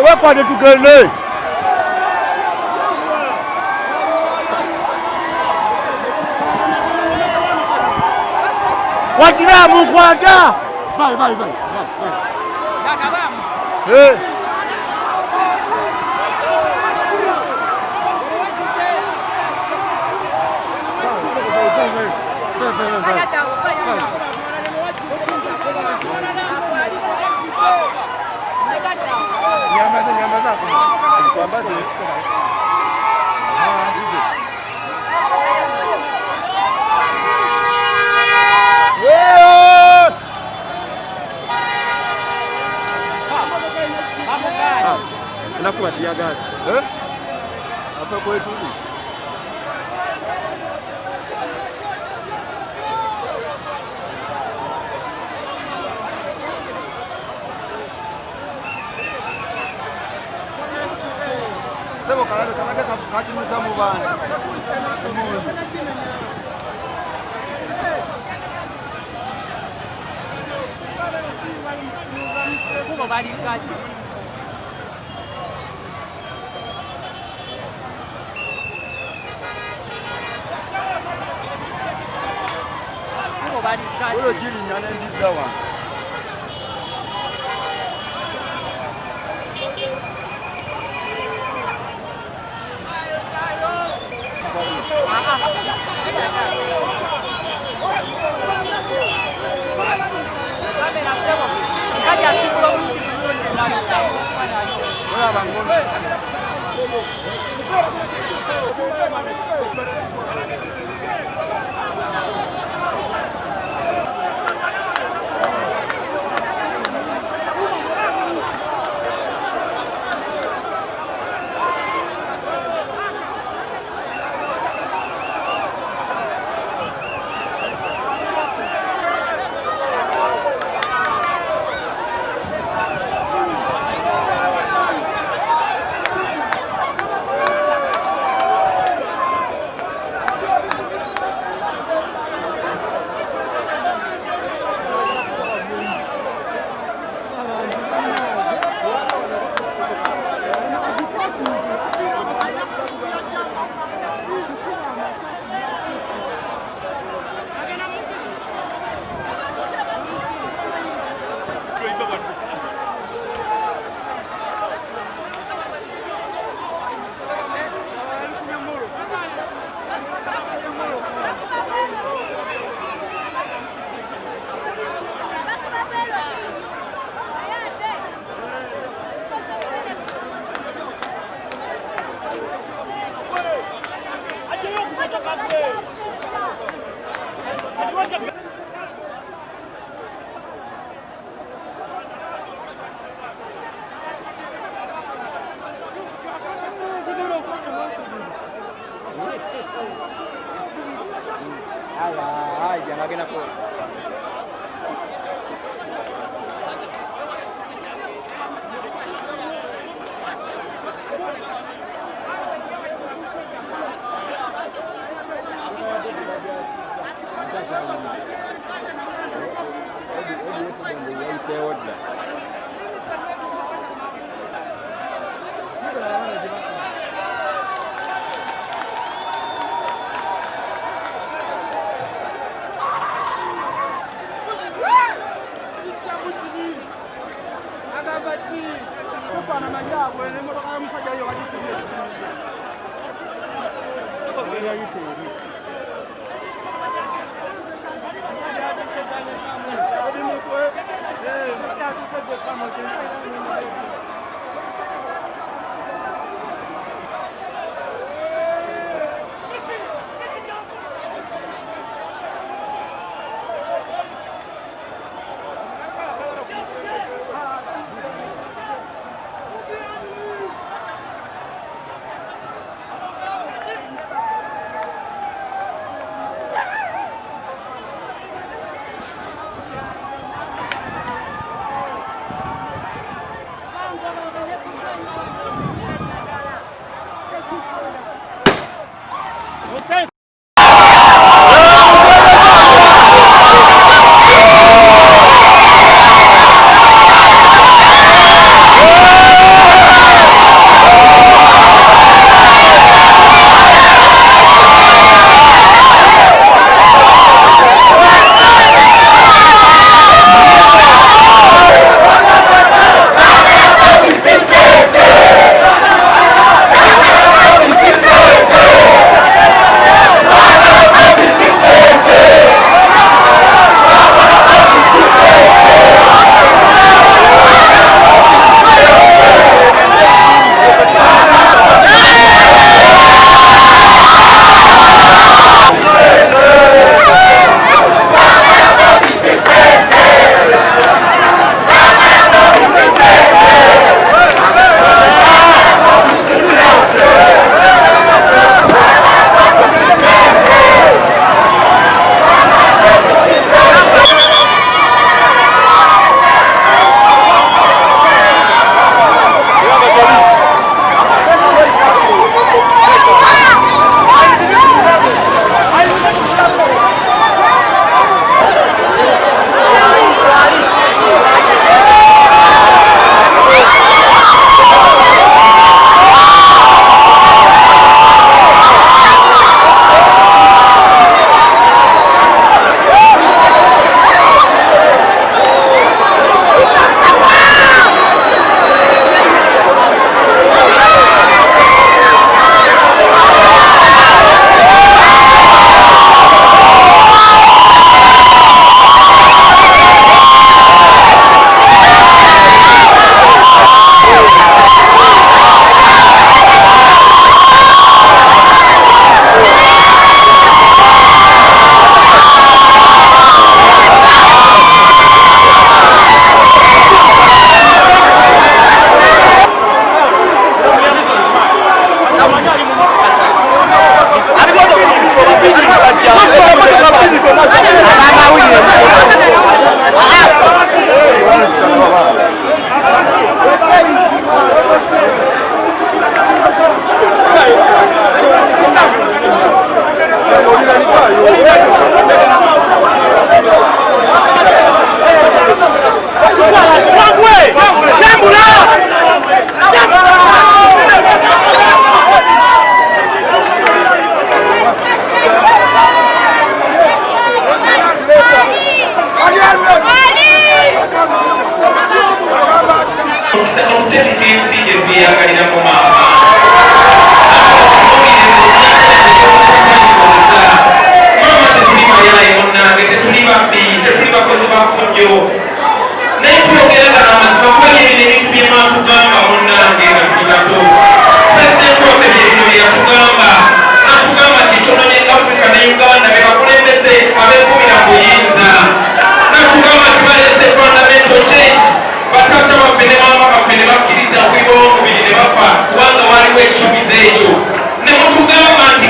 Wekwate tugende. Waislamu kwanza. Bye. Nyama zako. Tuambaze. Hizi. Unakuwa tia gas. Hapa kwetu. Sebo kalaka kati muzamu bana. Umuntu. Kuba bali kati. Kuba bali kati. Ulo jiri nyane ndidawa. yang agenda ko.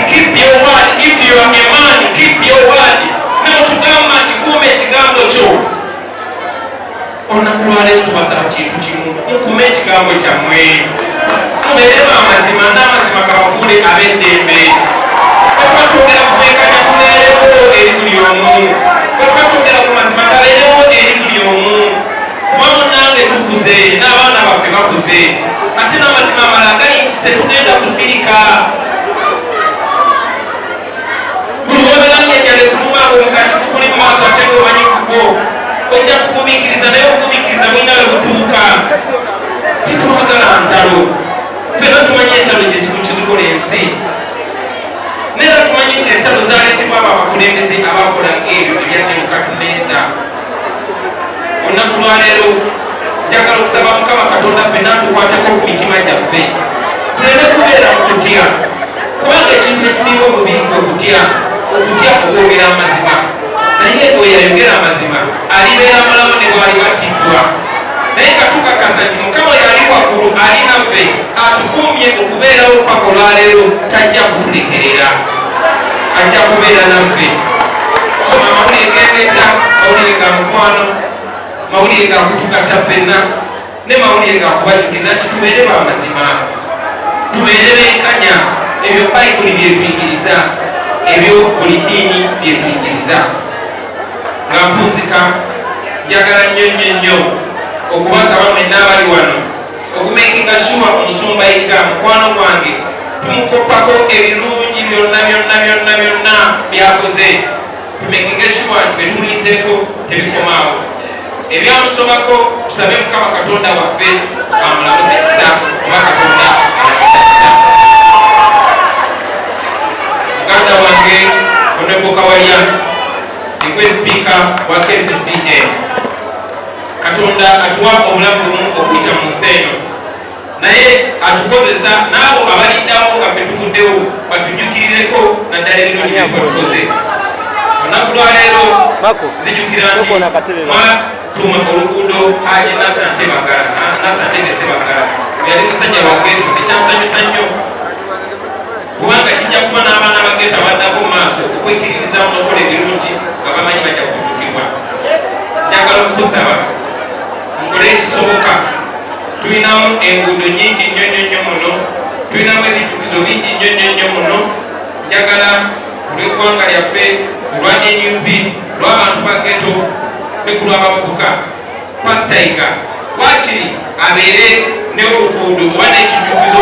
Keep your word. If you are a man, keep your word. ekigambo kyo olunaku lwaleero tubasaba kintu kimu mukume ekigambo kyammwe mubeeremu amazima n'amazima gabafuule ab'eddembe bwetwatwogera ku bwenkanya tubeerewo eri buli omu bwetwatwogera ku mazima gabeerewo eri buli omu kuba munnange tukuze n'abaana baffe bakuze ate n'amazima amala gali nti tetugenda kusirika buli woberannyejjala ekulumanga omukati kukuli mu maaso ate ng'omanyi kuko ojja kugumiikiriza naye obugumiikiriza bulina we butuuka titwagala ntalo fena tumanyi entalo kizikola ensi neera tumanyi nti entalo zaleetebwa abo abakulembeze abakola ng'ebyo ebya nebukadduneeza olunaku lwaleero njagala okusaba mukama katonda ffenna atukwateko ku mitima gyaffe tuleme kubeera mu kutya kubanga ekintu ekisinga obubi okutya okwogera amazima naye oyo ayogera amazima alibeera mulamu ne bwali battiddwa naye katukakasa nti mukama oyo ali waggulu ali naffe atukuumye okubeerawo paka olwaleero tajja kutulekerera ajja kubeera naffe soma amawulire gendeeta mawulire ga mukwano mawulire ga kutugatta ffenna ne mawulire ga kubajukiza nti tubeere bamazima tubeere benkanya ebyo bayibuli byetuyigiriza ebyo buli ddiini byetuyigiriza nga mpunzika njagala nnyo okubasaba mwenna abali wano okumekinga shuwa omusumba yiga mukwano gwange tumukoppako ebirungi byonna byakoze tumekinga shuwa nti betumuyizeeko tebikomaawo ebyamusobako tusabe mukama katonda waffe amulamuze kisa oba katonda alamisa kisa muganda wange onebokawalya nikwe sipiika wa KCCA katonda atuwa obulamu bumu okuyita mu nsi eno naye atukozesa n'abo abaliddawo nga ffe tuvuddewo batujjukirireko naddala ebirungi byebatukoze olunaku lwaleero zijjukira nti mwatuma oluguudo haji nasante gese bagala yali musajja wageeto ekyansanyusa nnyo kubanga kijja kuba n'abaana bageeta baddako mu maaso okwekiririzamu n'okola ebirungi nga bamanyi bajja kujjukibwa njagala okukusaba mukole ekisoboka tulinamu enguudo nyingi nnyo muno tulinamu ebijjukizo bingi nnyo muno njagala olw'eggwanga lyaffe olwa NUP olw'abantu ba geto ne ku lw'abavubuka pasitayiga wakiri abeere ne oluguudo oba n'ekijjukizo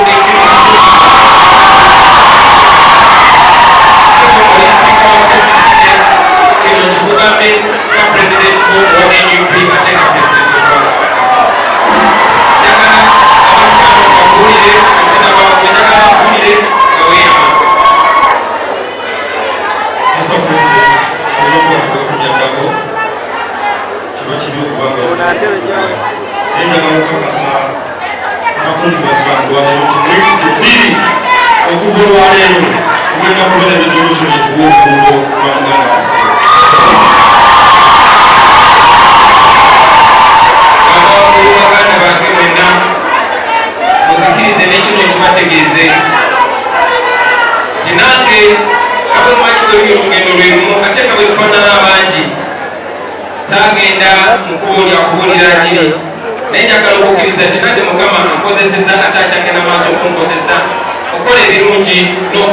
kino kikugambe ka pulezidenti wa NUP ate nga pulezidenti w'eggwanga njagala abantu bakuwulire kasina bwabwe njagala bakuwulire nga weeyama Mr. President ozokubafuga okunyaddako kiba kibi okubanga nenjagala okukakasa abakungubazi bange lwaleero nti weekisi bbiri okuva olwaleero tugenda kubeera resolution etuwa obufuulo bwa muganda waffe baganda bange mwenna muzikirize n'ekino ekibategeeze nti nange kabe mumanyi gwebyo olugendo lwe lumu ate nga bwe tufaanana abangi saagenda mukubo lyakubulira kiri naye njagala okukkiriza nti nange mukama ankozesezza ate akyagenda maaso okunkozesa okukola ebirungi